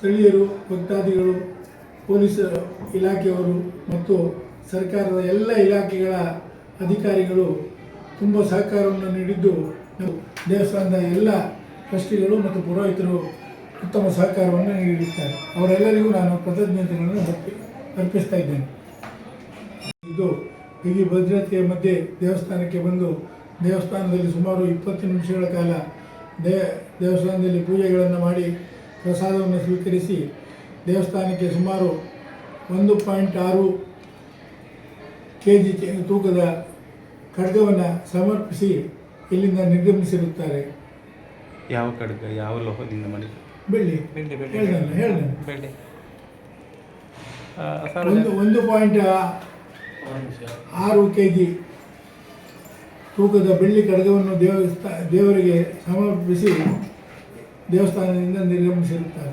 ಸ್ಥಳೀಯರು, ಭಕ್ತಾದಿಗಳು, ಪೊಲೀಸ್ ಇಲಾಖೆಯವರು ಮತ್ತು ಸರ್ಕಾರದ ಎಲ್ಲ ಇಲಾಖೆಗಳ ಅಧಿಕಾರಿಗಳು ತುಂಬ ಸಹಕಾರವನ್ನು ನೀಡಿದ್ದು, ದೇವಸ್ಥಾನದ ಎಲ್ಲ ಟ್ರಸ್ಟಿಗಳು ಮತ್ತು ಪುರೋಹಿತರು ಉತ್ತಮ ಸಹಕಾರವನ್ನು ನೀಡಿರುತ್ತಾರೆ. ಅವರೆಲ್ಲರಿಗೂ ನಾನು ಕೃತಜ್ಞತೆಗಳನ್ನು ಅರ್ಪಿಸ್ತಾ ಇದ್ದೇನೆ. ಇದು ಬಿಗಿ ಭದ್ರತೆಯ ಮಧ್ಯೆ ದೇವಸ್ಥಾನಕ್ಕೆ ಬಂದು ದೇವಸ್ಥಾನದಲ್ಲಿ ಸುಮಾರು 20 ನಿಮಿಷಗಳ ಕಾಲ ದೇವಸ್ಥಾನದಲ್ಲಿ ಪೂಜೆಗಳನ್ನು ಮಾಡಿ ಪ್ರಸಾದವನ್ನು ಸ್ವೀಕರಿಸಿ ದೇವಸ್ಥಾನಕ್ಕೆ ಸುಮಾರು 1.6 kg ತೂಕದ ಖಡ್ಗವನ್ನು ಸಮರ್ಪಿಸಿ ಇಲ್ಲಿಂದ ನಿರ್ಗಮಿಸಿರುತ್ತಾರೆ. ಯಾವ ಖಡ್ಗ, ಯಾವ ಲೋಹದಿಂದ ಮಾಡಿ? ಬೆಳ್ಳಿ. ಹೇಳ್ದೆ 1.6 kg ತೂಕದ ಬೆಳ್ಳಿ ಖಡ್ಗವನ್ನು ದೇವರಿಗೆ ಸಮರ್ಪಿಸಿ ದೇವಸ್ಥಾನದಿಂದ ನಿರ್ಗಮಿಸಿರುತ್ತಾರೆ.